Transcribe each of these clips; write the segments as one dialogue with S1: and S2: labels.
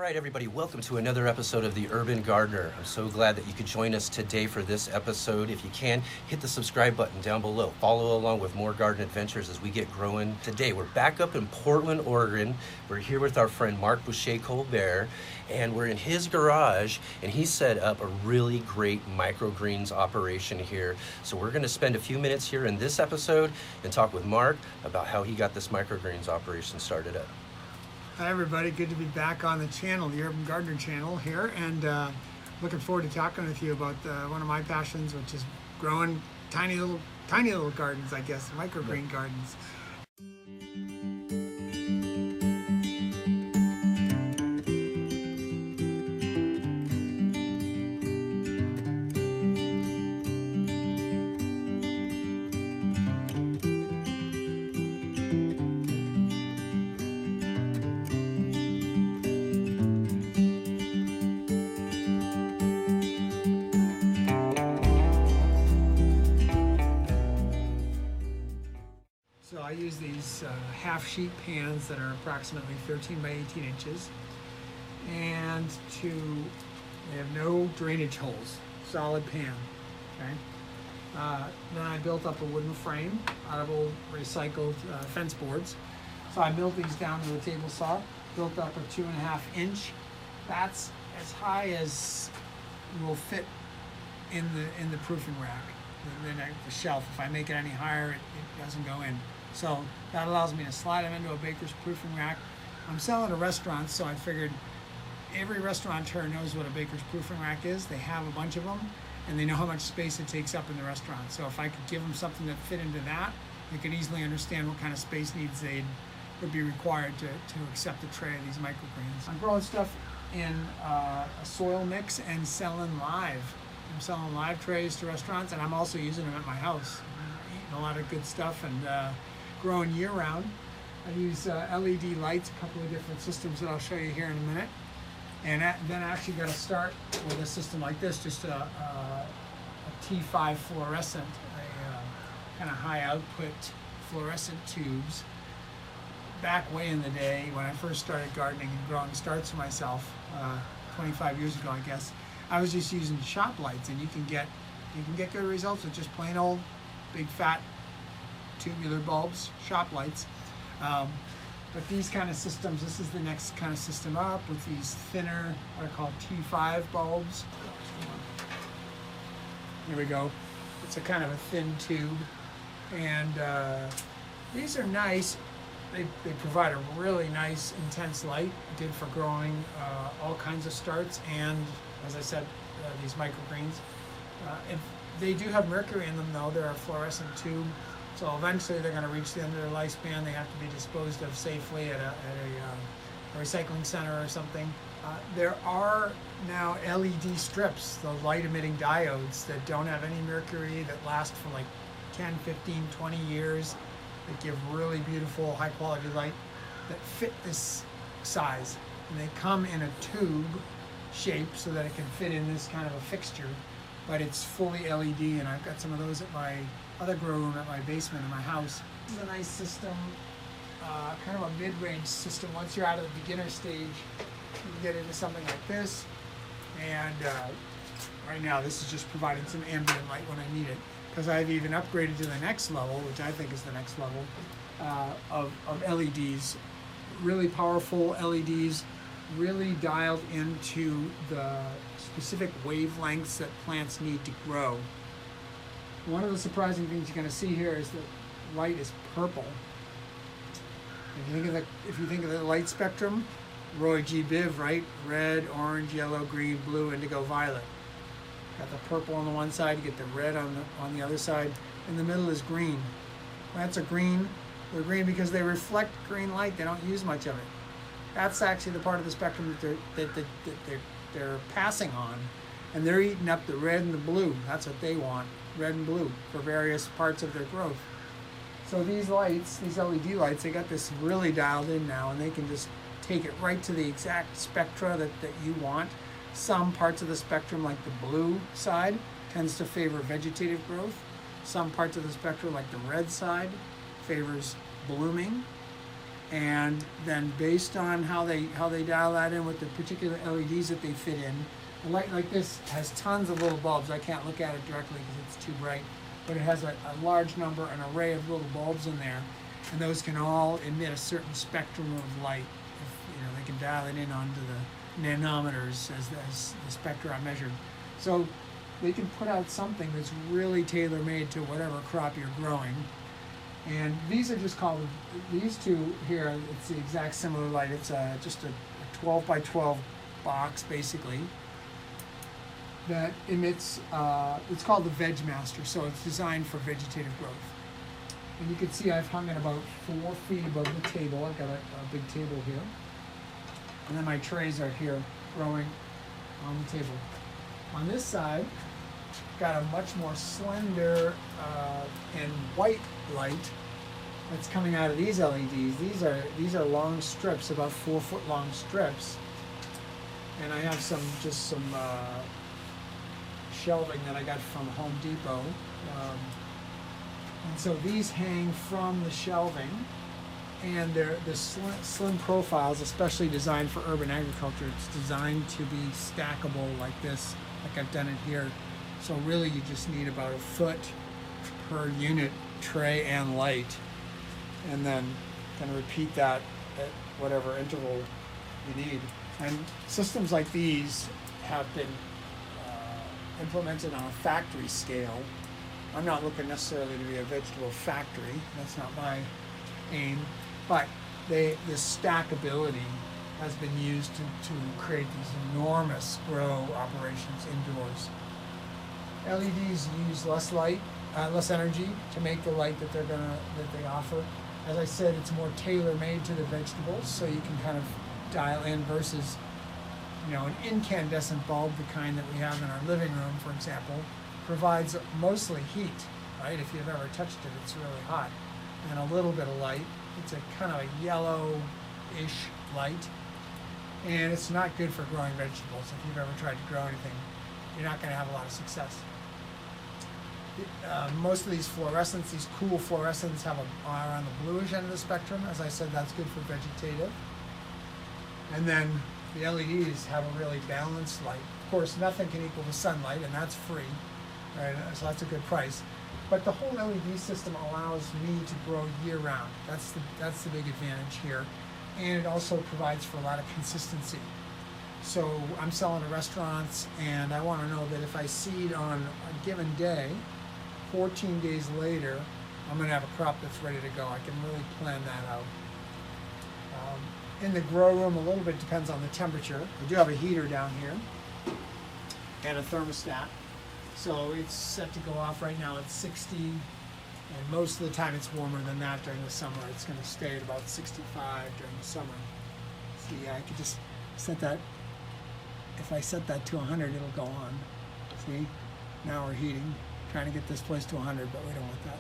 S1: right, everybody, welcome to another episode of The Urban Gardener. I'm so glad that you could join us today for this episode. If you can, hit the subscribe button down below. Follow along with more garden adventures as we get growing. Today, we're back up in Portland, Oregon. We're here with our friend Marc Bouchert-Colbert, and we're in his garage, and he set up a really great microgreens operation here. So we're going to spend a few minutes here in this episode and talk with Marc about how he got this microgreens operation started up.
S2: Hi everybody, good to be back on the channel, the Urban Gardener channel here, and looking forward to talking with you about one of my passions, which is growing tiny little gardens, I guess, microgreen gardens. So I use these half sheet pans that are approximately 13 by 18 inches, and they have no drainage holes, solid pan. Okay. Then I built up a wooden frame out of old recycled fence boards. So I built these down to a table saw, built up a 2.5 inch. That's as high as will fit in the proofing rack, the shelf. If I make it any higher, it doesn't go in. So that allows me to slide them into a baker's proofing rack. I'm selling to restaurants, so I figured every restaurateur knows what a baker's proofing rack is. They have a bunch of them, and they know how much space it takes up in the restaurant. So if I could give them something that fit into that, they could easily understand what kind of space needs would be required to accept a tray of these microgreens. I'm growing stuff in a soil mix and selling live. I'm selling live trays to restaurants, and I'm also using them at my house. I'm eating a lot of good stuff and growing year-round. I use LED lights, a couple of different systems that I'll show you here in a minute. And then I actually got to start with a system like this, just a T5 fluorescent, kind of high output fluorescent tubes. Back way in the day when I first started gardening and growing starts for myself, 25 years ago I guess, I was just using shop lights, and you can get good results with just plain old big fat tubular bulbs, shop lights. But these kind of systems, this is the next kind of system up with these thinner, what I call T5 bulbs. Here we go. It's a kind of a thin tube, and these are nice. They provide a really nice intense light, good for growing all kinds of starts, and as I said, these microgreens. If they do have mercury in them though, they're a fluorescent tube, so eventually they're going to reach the end of their lifespan. They have to be disposed of safely at a recycling center or something. There are now LED strips, the light emitting diodes that don't have any mercury, that last for like 10, 15, 20 years, that give really beautiful high quality light, that fit this size. And they come in a tube shape so that it can fit in this kind of a fixture, but it's fully LED, and I've got some of those at my other grow room at my basement in my house. This is a nice system, kind of a mid-range system. Once you're out of the beginner stage, you can get into something like this, and right now this is just providing some ambient light when I need it, because I've even upgraded to the next level, which I think is the next level, of LEDs. Really powerful LEDs, really dialed into the specific wavelengths that plants need to grow. One of the surprising things you're going to see here is that light is purple. If you think of the light spectrum, Roy G. Biv, right? Red, orange, yellow, green, blue, indigo, violet. Got the purple on the one side, you get the red on the other side. In the middle is green. Plants are green. They're green because they reflect green light. They don't use much of it. That's actually the part of the spectrum that they're passing on, and they're eating up the red and the blue. That's what they want, red and blue, for various parts of their growth. So these lights, these LED lights, they got this really dialed in now, and they can just take it right to the exact spectra that you want. Some parts of the spectrum, like the blue side, tends to favor vegetative growth. Some parts of the spectrum, like the red side, favors blooming. And then based on how they dial that in with the particular LEDs that they fit in, a light like this has tons of little bulbs. I can't look at it directly because it's too bright, but it has a large number, an array of little bulbs in there, and those can all emit a certain spectrum of light. If, they can dial it in onto the nanometers as the spectra are measured. So they can put out something that's really tailor-made to whatever crop you're growing. And these are just called, these two here, it's the exact similar light. It's just a 12 by 12 box, basically, that emits, it's called the Veg Master, so it's designed for vegetative growth. And you can see I've hung it about 4 feet above the table. I've got a big table here. And then my trays are here growing on the table. On this side, got a much more slender and white light that's coming out of these LEDs. These are long strips, about 4 foot long strips, and I have some shelving that I got from Home Depot, and so these hang from the shelving, and they're slim profiles, especially designed for urban agriculture. It's designed to be stackable like this, like I've done it here. So really you just need about a foot per unit tray and light, and then kind of repeat that at whatever interval you need. And systems like these have been implemented on a factory scale. I'm not looking necessarily to be a vegetable factory, that's not my aim, but the stackability has been used to create these enormous grow operations indoors. LEDs use less light, less energy to make the light that they offer. As I said, it's more tailor-made to the vegetables, so you can kind of dial in versus, an incandescent bulb, the kind that we have in our living room, for example, provides mostly heat, right? If you've ever touched it, it's really hot, and a little bit of light. It's a kind of a yellow-ish light, and it's not good for growing vegetables. If you've ever tried to grow anything, you're not going to have a lot of success. Most of these fluorescents, these cool fluorescents, are on the bluish end of the spectrum. As I said, that's good for vegetative. And then the LEDs have a really balanced light. Of course, nothing can equal the sunlight, and that's free, right? So that's a good price. But the whole LED system allows me to grow year-round. That's the big advantage here. And it also provides for a lot of consistency. So I'm selling to restaurants, and I want to know that if I seed on a given day, 14 days later, I'm going to have a crop that's ready to go. I can really plan that out. In the grow room, a little bit depends on the temperature. I do have a heater down here and a thermostat. So it's set to go off right now at 60, and most of the time it's warmer than that during the summer. It's going to stay at about 65 during the summer. See, I could just set that. If I set that to 100, it'll go on. See, now we're heating, trying to get this place to 100, but we don't want that.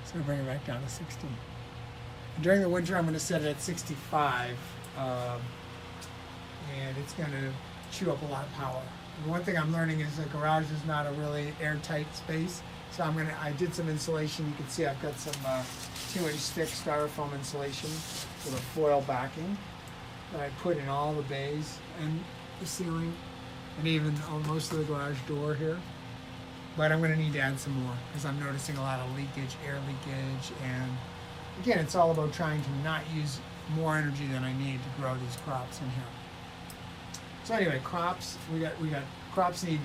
S2: So I'm going to bring it back down to 60. And during the winter, I'm going to set it at 65, and it's going to chew up a lot of power. And one thing I'm learning is the garage is not a really airtight space, so I did some insulation. You can see I've got some 2-inch thick styrofoam insulation with a foil backing that I put in all the bays and the ceiling, and even on most of the garage door here. But I'm going to need to add some more because I'm noticing a lot of leakage, air leakage, and again, it's all about trying to not use more energy than I need to grow these crops in here. So anyway, crops, we got crops need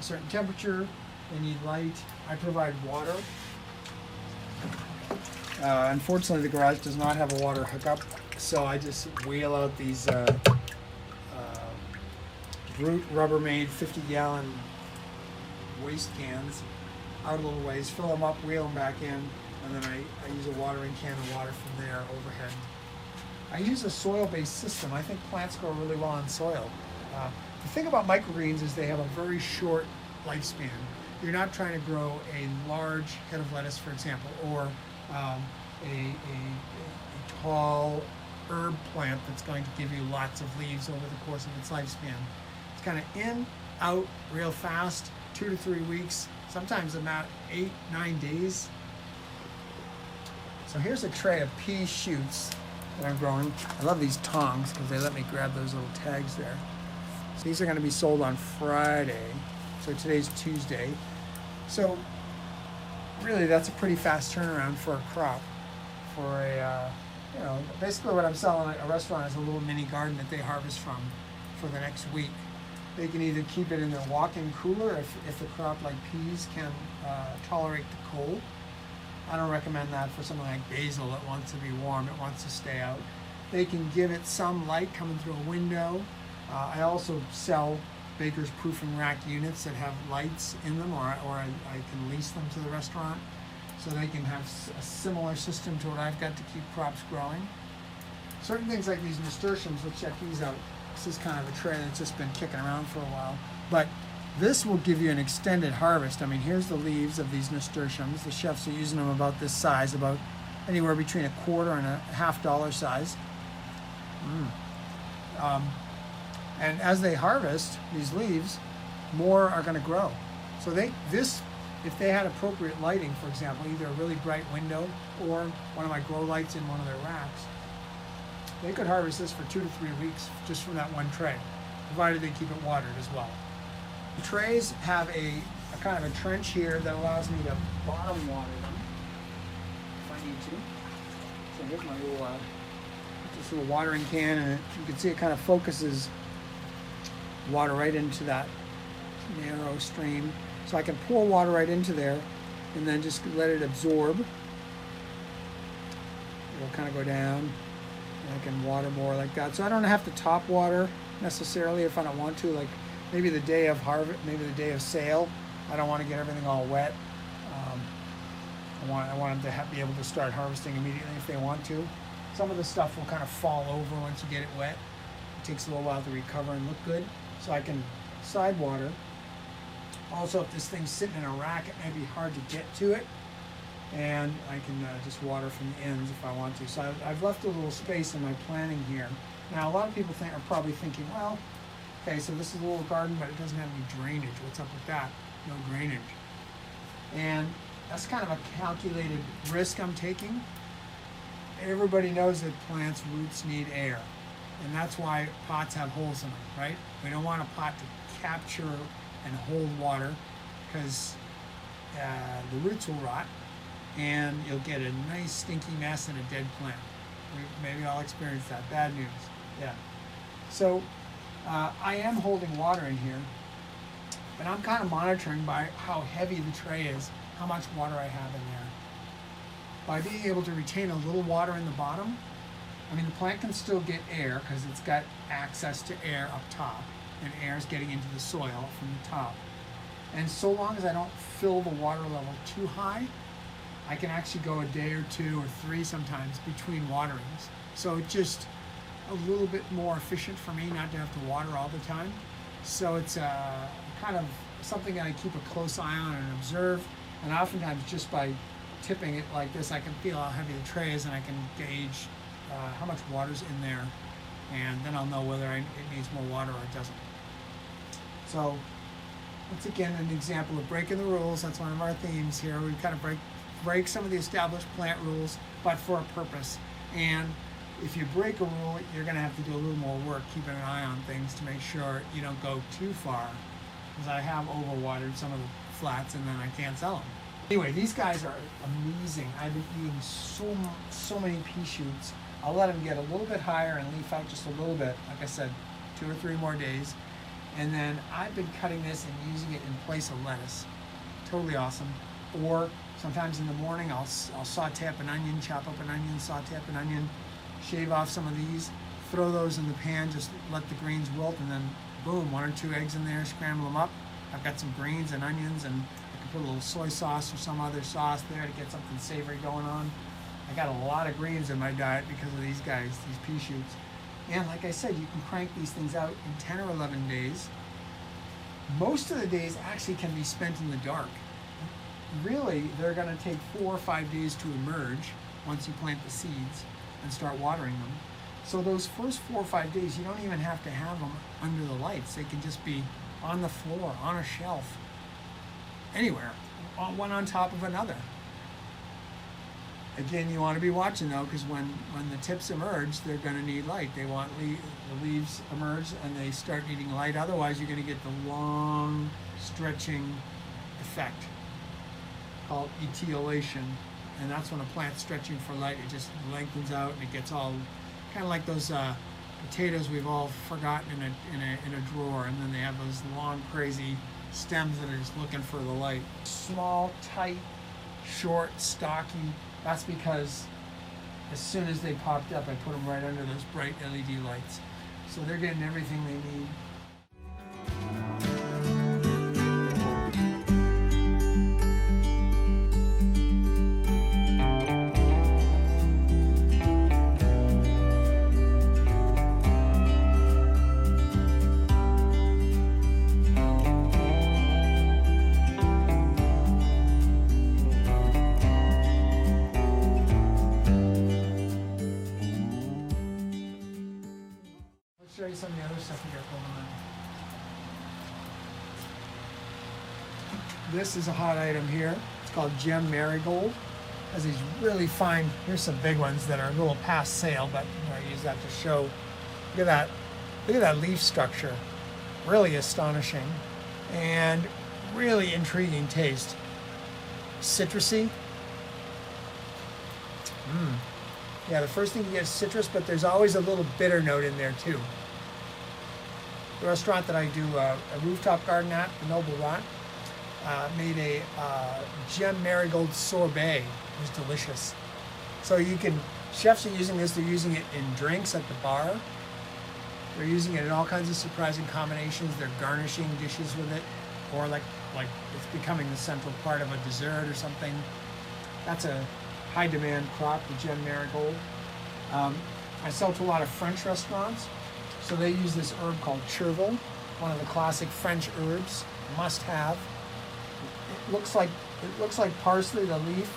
S2: a certain temperature, they need light. I provide water. Unfortunately, the garage does not have a water hookup, so I just wheel out these Brute Rubbermaid 50-gallon waste cans out a little ways, fill them up, wheel them back in, and then I use a watering can of water from there overhead. I use a soil-based system. I think plants grow really well on soil. The thing about microgreens is they have a very short lifespan. You're not trying to grow a large head of lettuce, for example, or a tall herb plant that's going to give you lots of leaves over the course of its lifespan. It's kind of in, out, real fast, 2 to 3 weeks, sometimes about 8-9 days. So here's a tray of pea shoots that I'm growing. I love these tongs because they let me grab those little tags there. So these are going to be sold on Friday. So today's Tuesday. So really that's a pretty fast turnaround for a crop. For a, basically what I'm selling at a restaurant is a little mini garden that they harvest from for the next week. They can either keep it in their walk-in cooler if the crop like peas can tolerate the cold. I don't recommend that for something like basil that wants to be warm, it wants to stay out. They can give it some light coming through a window. I also sell Baker's Proofing Rack units that have lights in them, or I can lease them to the restaurant so they can have a similar system to what I've got to keep crops growing. Certain things like these nasturtiums, let's check these out. This is kind of a tray that's just been kicking around for a while. But this will give you an extended harvest. I mean, here's the leaves of these nasturtiums. The chefs are using them about this size, about anywhere between a quarter and a $half size. And as they harvest these leaves, more are going to grow. So if they had appropriate lighting, for example, either a really bright window or one of my grow lights in one of their racks, they could harvest this for 2 to 3 weeks just from that one tray, provided they keep it watered as well. The trays have a kind of a trench here that allows me to bottom water them if I need to. So here's my little, this little watering can, and you can see it kind of focuses water right into that narrow stream. So I can pour water right into there and then just let it absorb. It'll kind of go down, and I can water more like that. So I don't have to top water necessarily if I don't want to. Like maybe the day of harvest, maybe the day of sale, I don't want to get everything all wet. I want them to be able to start harvesting immediately if they want to. Some of the stuff will kind of fall over once you get it wet. It takes a little while to recover and look good. So I can side water. Also, if this thing's sitting in a rack, it may be hard to get to it. And I can just water from the ends if I want to. So I've left a little space in my planning here. Now, a lot of people are probably thinking, well, okay, so this is a little garden, but it doesn't have any drainage. What's up with that? No drainage. And that's kind of a calculated risk I'm taking. Everybody knows that plants' roots need air. And that's why pots have holes in them, right? We don't want a pot to capture and hold water because the roots will rot and you'll get a nice stinky mess and a dead plant. Maybe I'll experience that. Bad news. Yeah. So I am holding water in here, but I'm kind of monitoring by how heavy the tray is, how much water I have in there. By being able to retain a little water in the bottom, I mean, the plant can still get air because it's got access to air up top, and air is getting into the soil from the top. And so long as I don't fill the water level too high, I can actually go a day or 2 or 3 sometimes between waterings. So it's just a little bit more efficient for me not to have to water all the time. So it's kind of something that I keep a close eye on and observe. And oftentimes just by tipping it like this, I can feel how heavy the tray is and I can gauge how much water's in there, and then I'll know whether it needs more water or it doesn't. So once again, an example of breaking the rules. That's one of our themes here. We kind of break some of the established plant rules, but for a purpose. And if you break a rule, you're going to have to do a little more work keeping an eye on things to make sure you don't go too far, because I have overwatered some of the flats and then I can't sell them. Anyway, these guys are amazing. I've been eating so many pea shoots. I'll let them get a little bit higher and leaf out just a little bit, like I said, 2 or 3 more days. And then I've been cutting this and using it in place of lettuce. Totally awesome. Or sometimes in the morning I'll saute up an onion, chop up an onion, saute up an onion, shave off some of these, throw those in the pan, just let the greens wilt, and then boom, 1 or 2 eggs in there, scramble them up. I've got some greens and onions, and I can put a little soy sauce or some other sauce there to get something savory going on. I got a lot of greens in my diet because of these guys, these pea shoots. And like I said, you can crank these things out in 10 or 11 days. Most of the days actually can be spent in the dark. Really, they're going to take 4 or 5 days to emerge once you plant the seeds and start watering them. So those first 4 or 5 days, you don't even have to have them under the lights. They can just be on the floor, on a shelf, anywhere, one on top of another. Again, you want to be watching though, because when the tips emerge, they're going to need light. They want the leaves emerge and they start needing light. Otherwise, you're going to get the long stretching effect called etiolation, and that's when a plant's stretching for light. It just lengthens out and it gets all kind of like those potatoes we've all forgotten in a drawer, and then they have those long, crazy stems that are just looking for the light. Small, tight, short, stocky. That's because as soon as they popped up, I put them right under those bright LED lights. So they're getting everything they need. Show you some of the other stuff we got going on. This is a hot item here. It's called Gem Marigold. Has these really fine, here's some big ones that are a little past sale, but I use that to show. Look at that leaf structure. Really astonishing and really intriguing taste. Citrusy. Yeah, the first thing you get is citrus, but there's always a little bitter note in there too. The restaurant that I do a rooftop garden at, the Noble Rot, made a Gem Marigold sorbet. It was delicious. So chefs are using this, they're using it in drinks at the bar. They're using it in all kinds of surprising combinations. They're garnishing dishes with it, or like it's becoming the central part of a dessert or something. That's a high demand crop, the Gem Marigold. I sell to a lot of French restaurants. So they use this herb called chervil, one of the classic French herbs, must have. It looks like parsley, the leaf.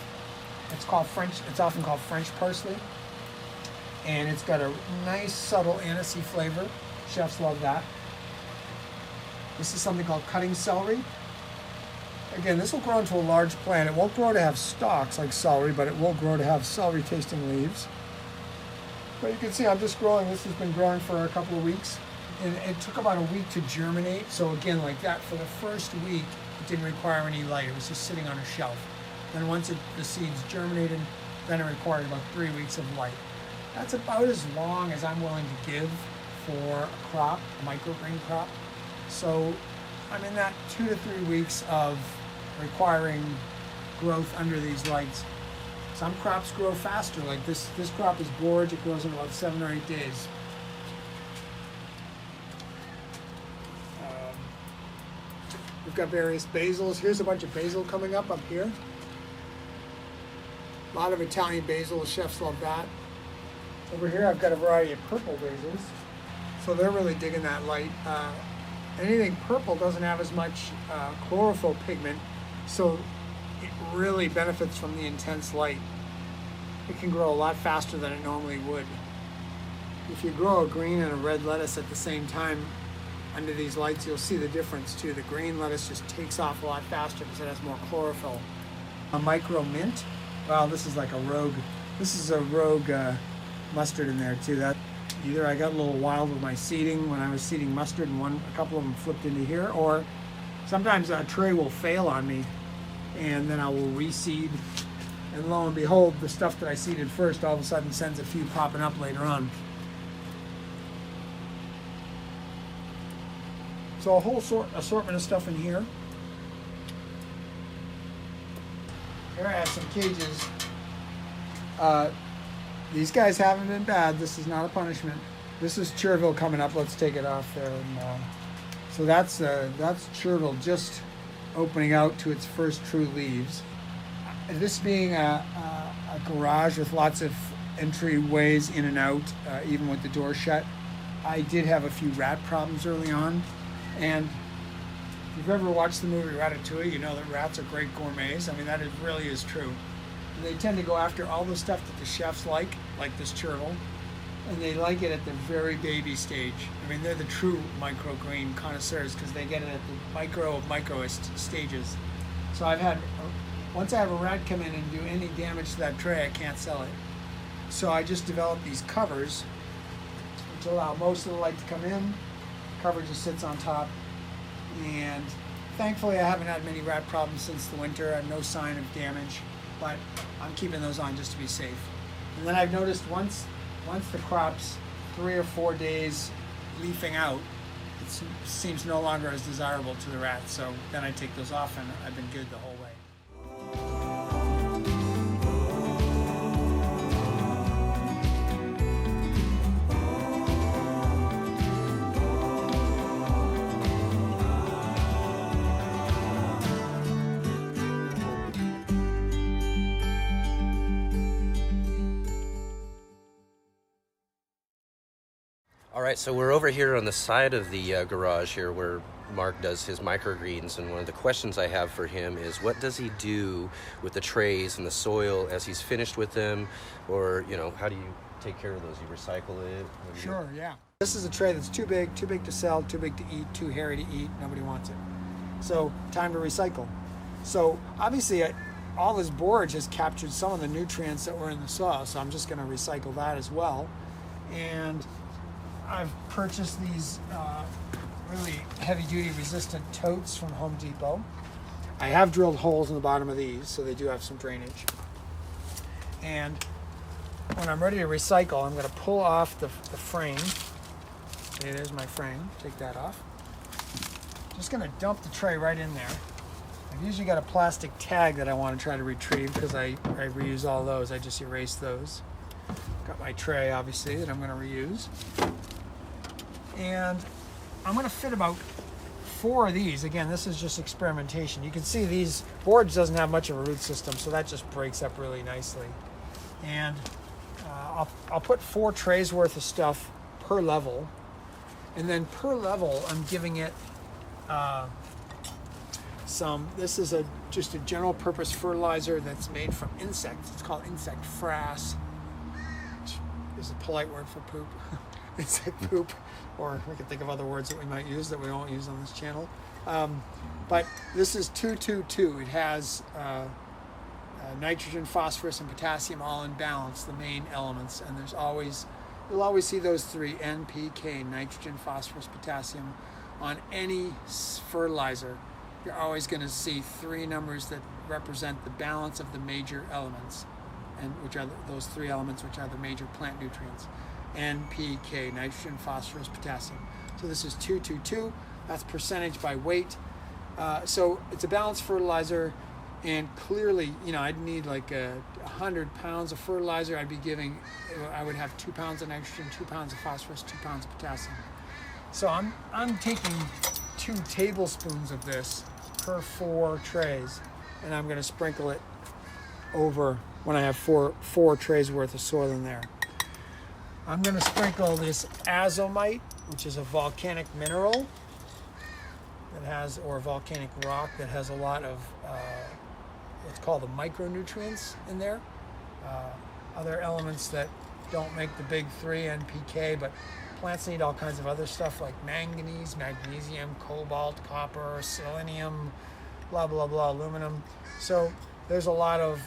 S2: It's often called French parsley. And it's got a nice subtle anisey flavor. Chefs love that. This is something called cutting celery. Again, this will grow into a large plant. It won't grow to have stalks like celery, but it will grow to have celery tasting leaves. But you can see I'm just growing. This has been growing for a couple of weeks. And it took about a week to germinate. So again, like that, for the first week, it didn't require any light. It was just sitting on a shelf. Then once the seeds germinated, then it required about 3 weeks of light. That's about as long as I'm willing to give for a crop, a microgreen crop. So I'm in that 2 to 3 weeks of requiring growth under these lights. Some crops grow faster, like this crop is gorge. It grows in about 7 or 8 days. We've got various basils. Here's a bunch of basil coming up here. A lot of Italian basil, chefs love that. Over here I've got a variety of purple basils. So they're really digging that light. Anything purple doesn't have as much chlorophyll pigment, so it really benefits from the intense light. It can grow a lot faster than it normally would. If you grow a green and a red lettuce at the same time under these lights, you'll see the difference too. The green lettuce just takes off a lot faster because it has more chlorophyll. A micro mint. Wow, this is like a rogue. This is a rogue mustard in there too. That either I got a little wild with my seeding when I was seeding mustard, and a couple of them flipped into here, or sometimes a tray will fail on me, and then I will reseed, and lo and behold, the stuff that I seeded first all of a sudden sends a few popping up later on. So a whole assortment of stuff in here. Here I have some cages. These guys haven't been bad. This is not a punishment. This is chervil coming up. Let's take it off there. And, so that's chervil just opening out to its first true leaves. This being a garage with lots of entryways in and out, even with the door shut, I did have a few rat problems early on. And if you've ever watched the movie Ratatouille, you know that rats are great gourmets. I mean, that really is true. They tend to go after all the stuff that the chefs like this chervil, and they like it at the very baby stage. I mean, they're the true microgreen connoisseurs because they get it at the micro of micro stages. So I've had once I have a rat come in and do any damage to that tray, I can't sell it. So I just developed these covers which allow most of the light to come in. Cover just sits on top, and thankfully I haven't had many rat problems since the winter. I have no sign of damage, but I'm keeping those on just to be safe. And then I've noticed once the crop's 3 or 4 days leafing out, it seems no longer as desirable to the rats. So then I take those off, and I've been good the whole way.
S1: All right, so we're over here on the side of the garage here where Marc does his microgreens, and one of the questions I have for him is, what does he do with the trays and the soil as he's finished with them? Or, how do you take care of those? You recycle it?
S2: Sure, yeah. This is a tray that's too big to sell, too big to eat, too hairy to eat. Nobody wants it. So, time to recycle. So, obviously, all this borage has captured some of the nutrients that were in the soil, so I'm just going to recycle that as well. And I've purchased these really heavy-duty resistant totes from Home Depot. I have drilled holes in the bottom of these, so they do have some drainage. And when I'm ready to recycle, I'm going to pull off the frame. Okay, there's my frame. Take that off. Just going to dump the tray right in there. I've usually got a plastic tag that I want to try to retrieve because I reuse all those. I just erase those. Got my tray, obviously, that I'm going to reuse. And I'm going to fit about 4 of these. Again, this is just experimentation. You can see these borage doesn't have much of a root system, so that just breaks up really nicely. And I'll put 4 trays worth of stuff per level, and then per level I'm giving it this is just a general purpose fertilizer that's made from insects. It's called insect frass, which is a polite word for poop. Insect poop, or we can think of other words that we might use that we won't use on this channel. But this is 222. It has nitrogen, phosphorus, and potassium all in balance, the main elements. And you'll always see those 3, NPK, nitrogen, phosphorus, potassium, on any fertilizer. You're always going to see 3 numbers that represent the balance of the major elements, and which are those 3 elements which are the major plant nutrients. NPK, nitrogen, phosphorus, potassium. So this is 222. That's percentage by weight. So it's a balanced fertilizer, and clearly, I'd need like 100 pounds of fertilizer. I would have 2 pounds of nitrogen, 2 pounds of phosphorus, 2 pounds of potassium. So I'm taking 2 tablespoons of this per 4 trays, and I'm going to sprinkle it over when I have four trays worth of soil in there. I'm going to sprinkle this azomite, which is a volcanic mineral or volcanic rock that has a lot of what's called the micronutrients in there. Other elements that don't make the big 3, NPK, but plants need all kinds of other stuff like manganese, magnesium, cobalt, copper, selenium, blah, blah, blah, aluminum. So there's a lot of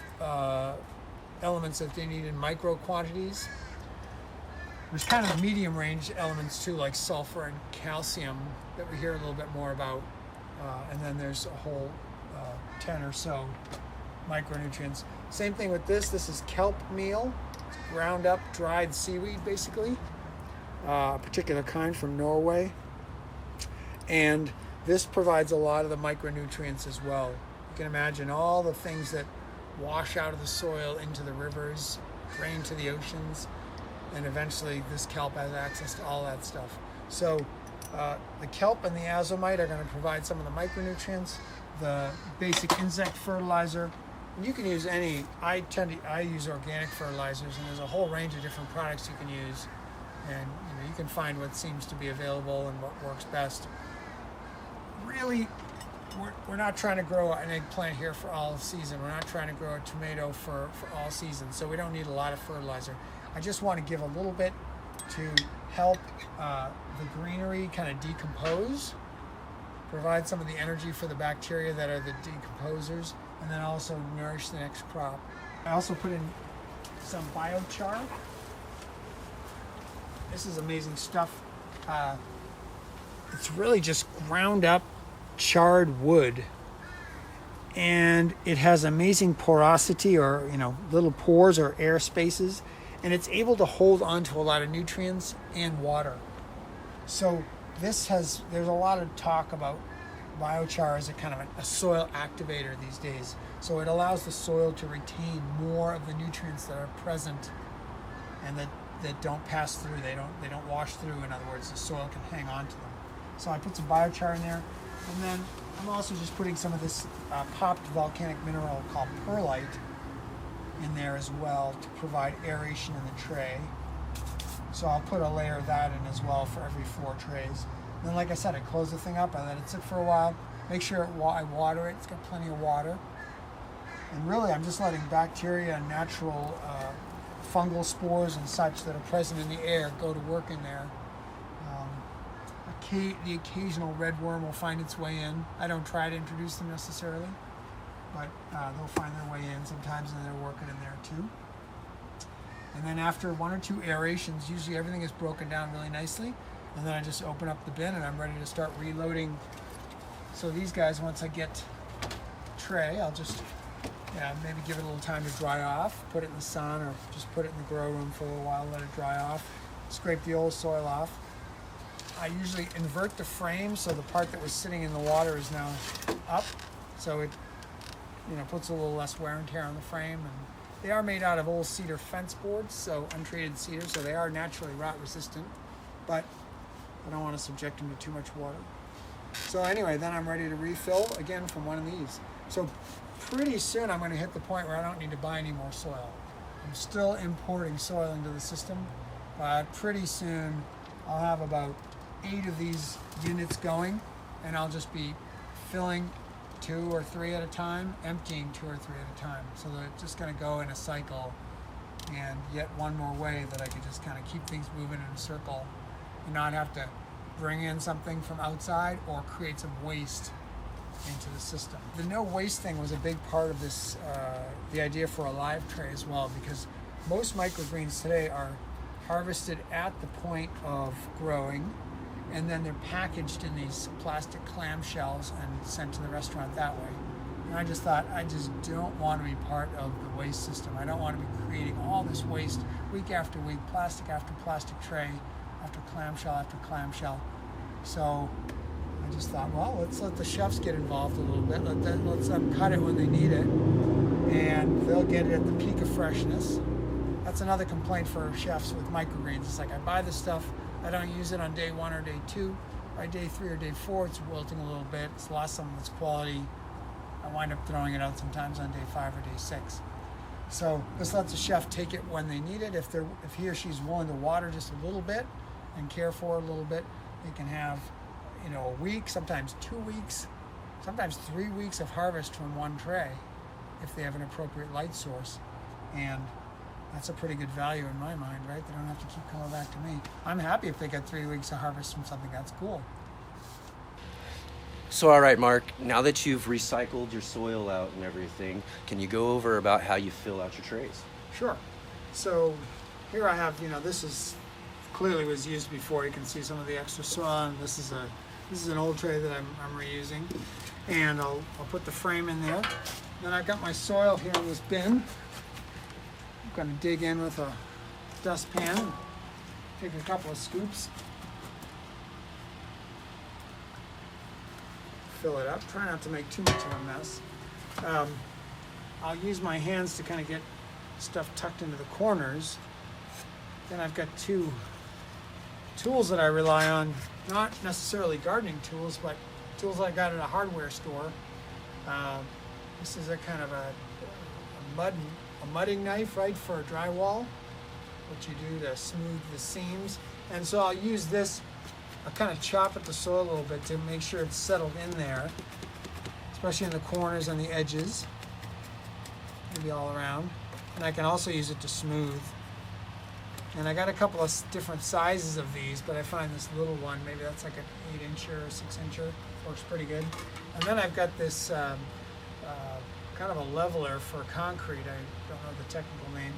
S2: elements that they need in micro quantities. There's kind of medium range elements too, like sulfur and calcium that we hear a little bit more about. And then there's a whole 10 or so micronutrients. Same thing with this. This is kelp meal. It's ground up dried seaweed, basically. A particular kind from Norway. And this provides a lot of the micronutrients as well. You can imagine all the things that wash out of the soil into the rivers, drain to the oceans, and eventually this kelp has access to all that stuff. So the kelp and the azomite are going to provide some of the micronutrients, the basic insect fertilizer. And you can use any, I use organic fertilizers, and there's a whole range of different products you can use. And you can find what seems to be available and what works best. Really, we're not trying to grow an eggplant here for all season. We're not trying to grow a tomato for all season. So we don't need a lot of fertilizer. I just want to give a little bit to help the greenery kind of decompose, provide some of the energy for the bacteria that are the decomposers, and then also nourish the next crop. I also put in some biochar. This is amazing stuff. It's really just ground up charred wood, and it has amazing porosity, or little pores or air spaces, and it's able to hold on to a lot of nutrients and water. So there's a lot of talk about biochar as a kind of a soil activator these days. So it allows the soil to retain more of the nutrients that are present and that don't pass through. They don't wash through. In other words, the soil can hang on to them. So I put some biochar in there, and then I'm also just putting some of this popped volcanic mineral called perlite in there as well to provide aeration in the tray. So I'll put a layer of that in as well for every 4 trays. And then, like I said, I close the thing up, I let it sit for a while, make sure I water it, it's got plenty of water. And really, I'm just letting bacteria and natural fungal spores and such that are present in the air go to work in there. The occasional red worm will find its way in. I don't try to introduce them necessarily, but they'll find their way in sometimes, and they're working in there too. And then after 1 or 2 aerations, usually everything is broken down really nicely, and then I just open up the bin and I'm ready to start reloading. So these guys, once I get tray, I'll just maybe give it a little time to dry off, put it in the sun, or just put it in the grow room for a little while, let it dry off, scrape the old soil off. I usually invert the frame so the part that was sitting in the water is now up, so it puts a little less wear and tear on the frame. And they are made out of old cedar fence boards, so untreated cedar, so they are naturally rot resistant, but I don't want to subject them to too much water. So anyway, then I'm ready to refill again from one of these. So pretty soon I'm going to hit the point where I don't need to buy any more soil. I'm still importing soil into the system, but pretty soon I'll have about 8 of these units going, and I'll just be filling 2 or 3 at a time, emptying 2 or 3 at a time. So they're just going to go in a cycle, and yet one more way that I could just kind of keep things moving in a circle and not have to bring in something from outside or create some waste into the system. The no waste thing was a big part of this, the idea for a live tray as well, because most microgreens today are harvested at the point of growing, and then they're packaged in these plastic clamshells and sent to the restaurant that way. And I just thought, I just don't want to be part of the waste system. I don't want to be creating all this waste week after week, plastic after plastic tray, after clamshell after clamshell. So I just thought, well, let's let the chefs get involved a little bit. Let's cut it when they need it, and they'll get it at the peak of freshness. That's another complaint for chefs with microgreens. It's like, I buy this stuff, I don't use it on day 1 or day 2. By day 3 or day 4, it's wilting a little bit. It's lost some of its quality. I wind up throwing it out sometimes on day 5 or day 6. So this lets the chef take it when they need it. If he or she's willing to water just a little bit and care for it a little bit, they can have a week, sometimes 2 weeks, sometimes 3 weeks of harvest from one tray if they have an appropriate light source. And that's a pretty good value in my mind, right? They don't have to keep coming back to me. I'm happy if they get 3 weeks of harvest from something. That's cool.
S1: So, all right, Mark, now that you've recycled your soil out and everything, can you go over about how you fill out your trays?
S2: Sure. So here I have, this is clearly was used before. You can see some of the extra soil, and this is an old tray that I'm reusing. And I'll put the frame in there. Then I've got my soil here in this bin. I'm going to dig in with a dustpan, take a couple of scoops, fill it up. Try not to make too much of a mess. I'll use my hands to kind of get stuff tucked into the corners. Then I've got 2 tools that I rely on, not necessarily gardening tools, but tools I got at a hardware store. This is a kind of a mudding knife, right, for a drywall, what you do to smooth the seams. And so I'll use this, I'll kind of chop at the soil a little bit to make sure it's settled in there, especially in the corners and the edges, maybe all around. And I can also use it to smooth. And I got a couple of different sizes of these, but I find this little one, maybe that's like an 8-incher or 6-incher, works pretty good. And then I've got this kind kind of a leveler for concrete. I don't know the technical name.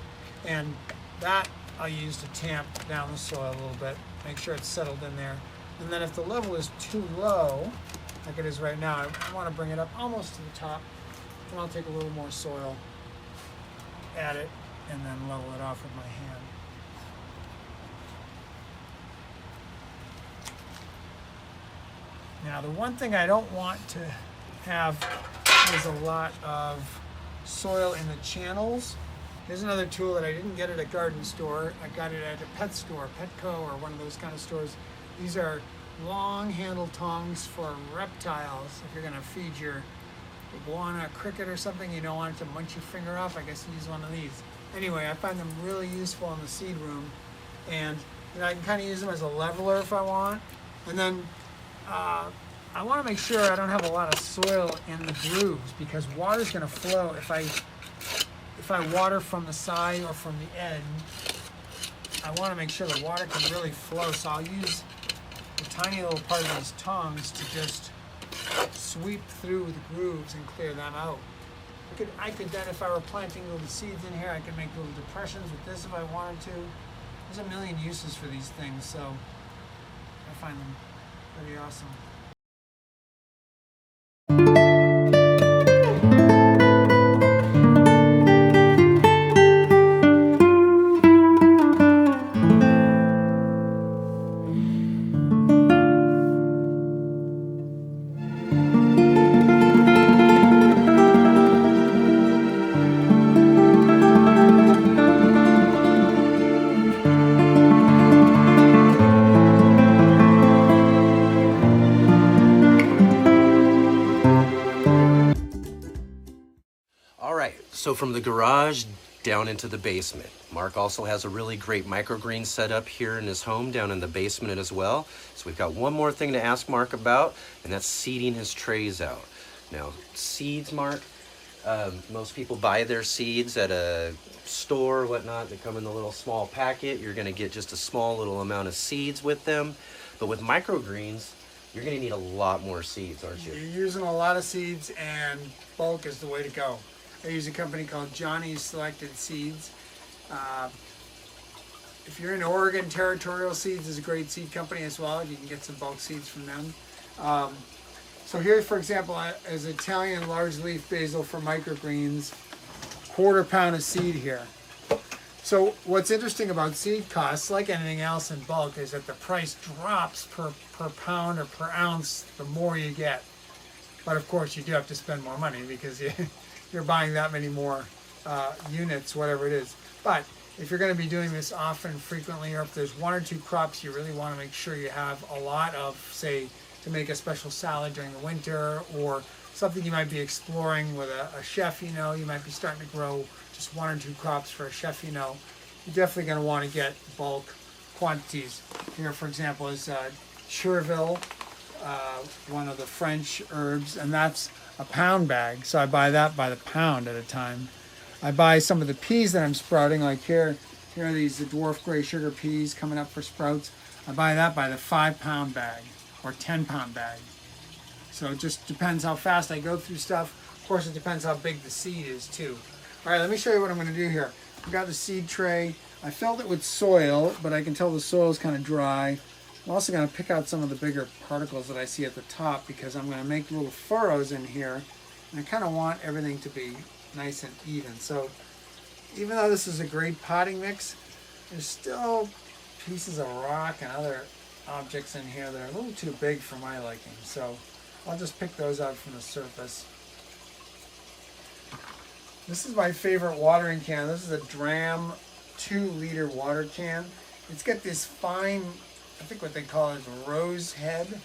S2: And that I use to tamp down the soil a little bit, make sure it's settled in there. And then if the level is too low, like it is right now, I want to bring it up almost to the top. And I'll take a little more soil, add it, and then level it off with my hand. Now, the one thing I don't want to have is a lot of soil in the channels. Here's another tool that I didn't get at a garden store. I got it at a pet store, Petco, or one of those kind of stores. These are long handle tongs for reptiles. If you're going to feed your iguana, cricket or something, you don't want it to munch your finger off, I guess use one of these. Anyway, I find them really useful in the seed room. And I can kind of use them as a leveler if I want. And then I want to make sure I don't have a lot of soil in the grooves, because water's going to flow if I water from the side or from the end. I want to make sure the water can really flow, so I'll use the tiny little part of these tongs to just sweep through the grooves and clear them out. I could then, if I were planting little seeds in here, I could make little depressions with this if I wanted to. There's a million uses for these things, so I find them pretty awesome.
S1: So from the garage down into the basement. Marc also has a really great microgreen setup here in his home down in the basement as well. So we've got one more thing to ask Marc about, and that's seeding his trays out. Now, seeds, Marc, most people buy their seeds at a store or whatnot. They come in a little small packet. You're going to get just a small little amount of seeds with them. But with microgreens, you're going to need a lot more seeds, aren't you?
S2: You're using a lot of seeds, and bulk is the way to go. I use a company called Johnny's Selected Seeds. If you're in Oregon, Territorial Seeds is a great seed company as well. You can get some bulk seeds from them. So here, for example, is Italian large leaf basil for microgreens, 1/4 pound of seed here. So what's interesting about seed costs, like anything else in bulk, is that the price drops per pound or per ounce the more you get. But of course, you do have to spend more money because you're buying that many more units, whatever it is. But if you're going to be doing this often, frequently, or if there's 1 or 2 crops you really want to make sure you have a lot of, say, to make a special salad during the winter, or something you might be exploring with a chef, you might be starting to grow just 1 or 2 crops for a chef, you're definitely going to want to get bulk quantities. Here, for example, is chervil, one of the French herbs, and that's a pound bag, so I buy that by the pound at a time. I buy some of the peas that I'm sprouting, like here are these the dwarf gray sugar peas coming up for sprouts. I buy that by the 5-pound bag or 10-pound bag. So it just depends how fast I go through stuff. Of course, it depends how big the seed is too. All right, let me show you what I'm going to do here. I've got the seed tray. I filled it with soil, but I can tell the soil is kind of dry. I'm also going to pick out some of the bigger particles that I see at the top, because I'm going to make little furrows in here, and I kind of want everything to be nice and even. So even though this is a great potting mix, there's still pieces of rock and other objects in here that are a little too big for my liking. So I'll just pick those out from the surface. This is my favorite watering can. This is a Dram 2-liter water can. It's got this fine, I think what they call it is a rose head,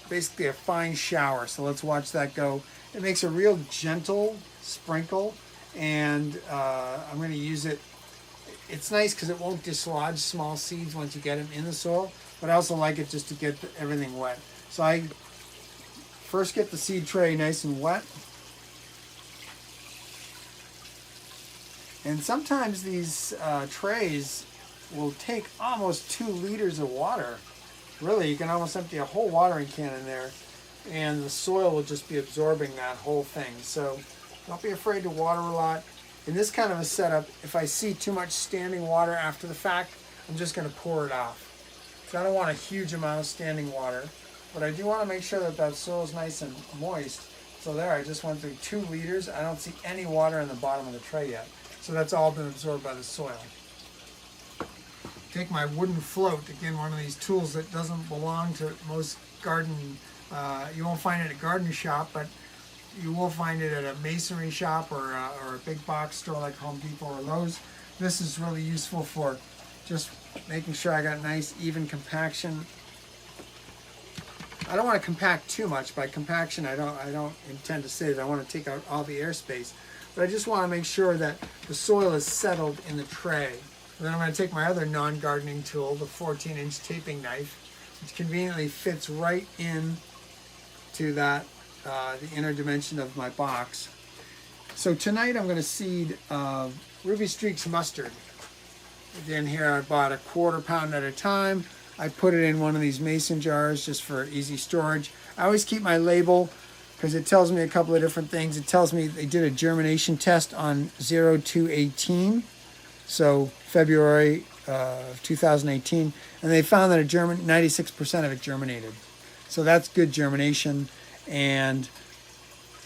S2: basically a fine shower. So let's watch that go. It makes a real gentle sprinkle, and I'm going to use it. It's nice because it won't dislodge small seeds once you get them in the soil, but I also like it just to get everything wet. So I first get the seed tray nice and wet. And sometimes these trays will take almost 2 liters of water. Really, you can almost empty a whole watering can in there, and the soil will just be absorbing that whole thing. So Don't be afraid to water a lot. In this kind of a setup, if I see too much standing water after the fact, I'm just going to pour it off. So I don't want a huge amount of standing water, but I do want to make sure that that soil is nice and moist. So there, I just went through 2 liters. I don't see any water in the bottom of the tray yet. So that's all been absorbed by the soil. Take my wooden float, again, one of these tools that doesn't belong to most garden, you won't find it at a garden shop, but you will find it at a masonry shop or a big box store like Home Depot or Lowe's. This is really useful for just making sure I got nice even compaction. I don't want to compact too much. By compaction, I don't intend to say that I want to take out all the airspace, but I just want to make sure that the soil is settled in the tray. And then I'm going to take my other non-gardening tool, the 14-inch taping knife, which conveniently fits right in to that the inner dimension of my box. So tonight I'm going to seed Ruby Streaks mustard. Again, here I bought a 1/4 pound at a time. I put it in one of these mason jars just for easy storage. I always keep my label because it tells me a couple of different things. It tells me they did a germination test on 02/18, so February of 2018, and they found that 96% of it germinated. So that's good germination, and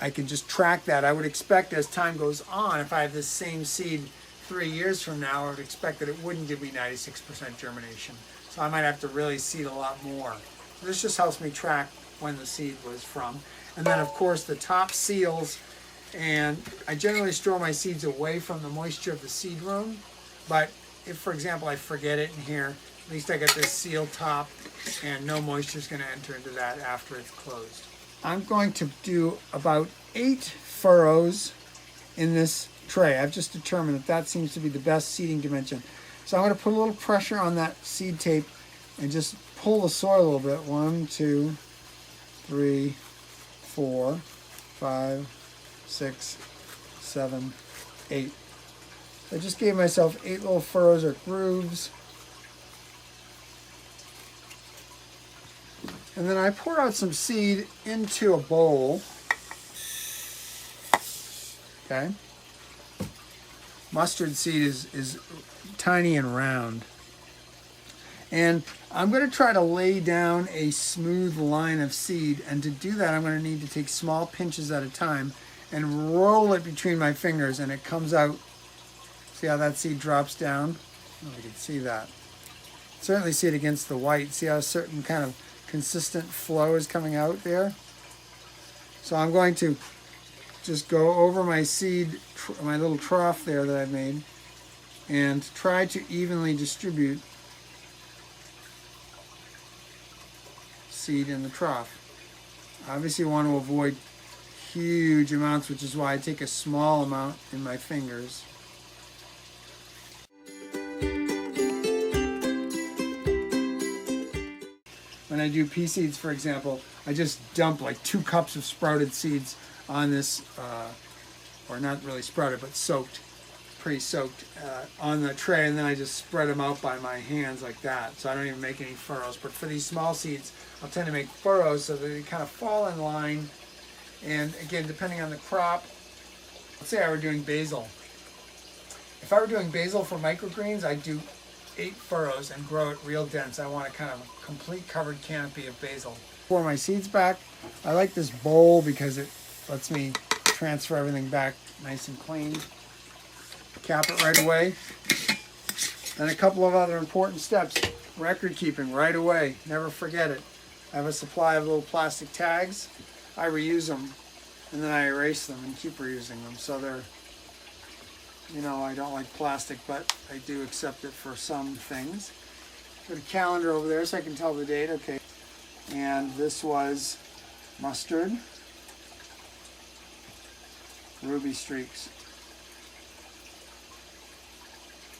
S2: I can just track that. I would expect as time goes on, if I have this same seed 3 years from now, I would expect that it wouldn't give me 96% germination. So I might have to really seed a lot more. So this just helps me track when the seed was from. And then of course the top seals, and I generally store my seeds away from the moisture of the seed room, but if, for example, I forget it in here, at least I got this sealed top and no moisture is going to enter into that after it's closed. I'm going to do about 8 furrows in this tray. I've just determined that that seems to be the best seeding dimension. So I'm going to put a little pressure on that seed tape and just pull the soil a little bit. 1, 2, 3, 4, 5, 6, 7, 8. I just gave myself 8 little furrows or grooves. And then I pour out some seed into a bowl. Okay. Mustard seed is tiny and round. And I'm going to try to lay down a smooth line of seed. And to do that, I'm going to need to take small pinches at a time and roll it between my fingers, and it comes out. See how that seed drops down? Oh, you can see that. Certainly see it against the white. See how a certain kind of consistent flow is coming out there? So I'm going to just go over my seed, my little trough there that I've made, and try to evenly distribute seed in the trough. Obviously you want to avoid huge amounts, which is why I take a small amount in my fingers. When I do pea seeds, for example, I just dump like 2 cups of sprouted seeds on this, or not really sprouted, but soaked, pre-soaked, on the tray, and then I just spread them out by my hands like that. So I don't even make any furrows. But for these small seeds, I'll tend to make furrows so that they kind of fall in line. And again, depending on the crop, let's say I were doing basil. If I were doing basil for microgreens, I'd do 8 furrows and grow it real dense. I want a kind of complete covered canopy of basil. Pour my seeds back. I like this bowl because it lets me transfer everything back nice and clean. Cap it right away. And a couple of other important steps. Record keeping right away. Never forget it. I have a supply of little plastic tags. I reuse them and then I erase them and keep reusing them. So they're, you know, I don't like plastic, but I do accept it for some things. Put a calendar over there so I can tell the date. Okay. And this was mustard, Ruby Streaks.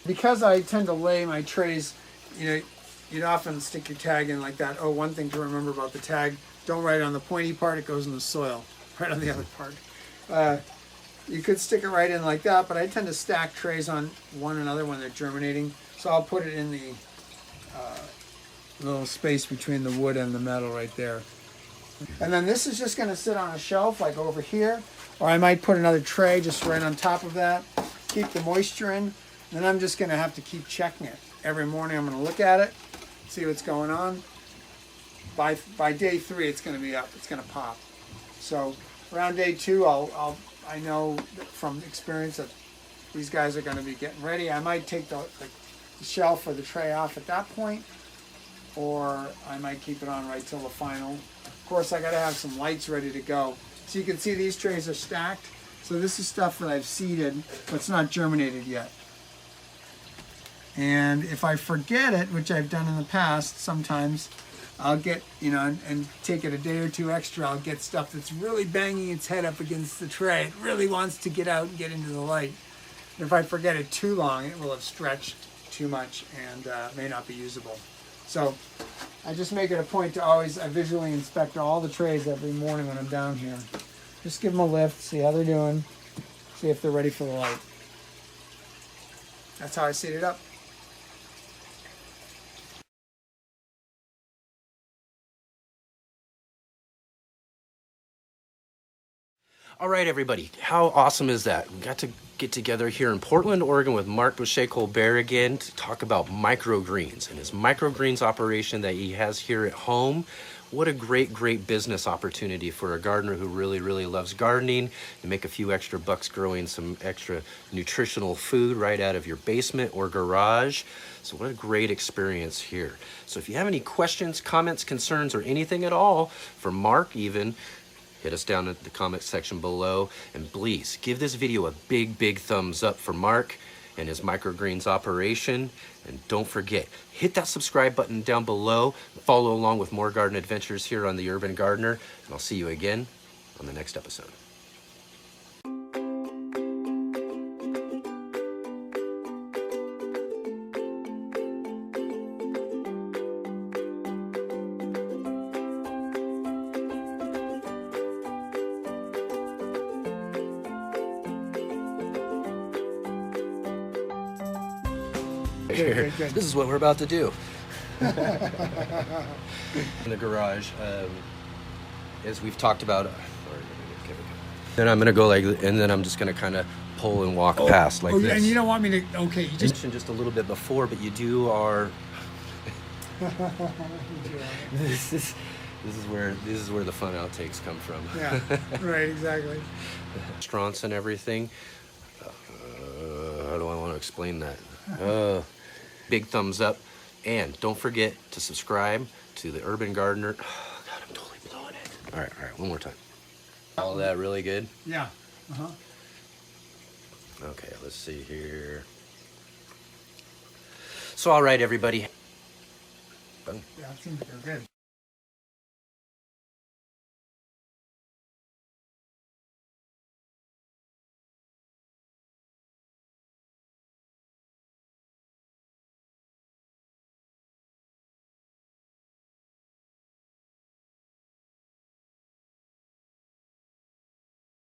S2: Because I tend to lay my trays, you know, you'd often stick your tag in like that. Oh, one thing to remember about the tag, don't write it on the pointy part, it goes in the soil. Right on the other part. You could stick it right in like that, but I tend to stack trays on one another when they're germinating. So I'll put it in the little space between the wood and the metal right there. And then this is just going to sit on a shelf like over here, or I might put another tray just right on top of that, keep the moisture in. And then I'm just going to have to keep checking it. Every morning I'm going to look at it, see what's going on. By day 3 it's going to be up, it's going to pop. So around day 2 I know from experience that these guys are going to be getting ready. I might take the shelf or the tray off at that point, or I might keep it on right till the final. Of course, I got to have some lights ready to go. So you can see these trays are stacked. So this is stuff that I've seeded, but it's not germinated yet. And if I forget it, which I've done in the past, sometimes I'll get, and take it a day or 2 extra, I'll get stuff that's really banging its head up against the tray. It really wants to get out and get into the light. If I forget it too long, it will have stretched too much and may not be usable. So I just make it a point to always visually inspect all the trays every morning when I'm down here. Just give them a lift, see how they're doing, see if they're ready for the light. That's how I seed it up.
S1: All right, everybody, how awesome is that? We got to get together here in Portland, Oregon with Marc Bouchert-Colbert again to talk about microgreens and his microgreens operation that he has here at home. What a great business opportunity for a gardener who really loves gardening, to make a few extra bucks growing some extra nutritional food right out of your basement or garage. So what a great experience here. So if you have any questions, comments, concerns, or anything at all for Marc even, hit us down in the comment section below, and please give this video a big thumbs up for Marc and his microgreens operation. And don't forget, hit that subscribe button down below, follow along with more garden adventures here on The Urban Gardener, and I'll see you again on the next episode. Good. This is what we're about to do. In the garage, as we've talked about. Then I'm gonna go like, and then I'm just gonna kind of pull and walk past like this.
S2: And you don't want me to? Okay, you just
S1: mentioned just a little bit before, but you do are. This is where the fun outtakes come from.
S2: Yeah. Right. Exactly.
S1: Restaurants and everything. How do I want to explain that? Big thumbs up, and don't forget to subscribe to The Urban Gardener. Oh, God, I'm totally blowing it. All right, one more time. All that really good?
S2: Yeah.
S1: Okay, let's see here. So, all right, everybody.
S2: Yeah, it seems like they're good.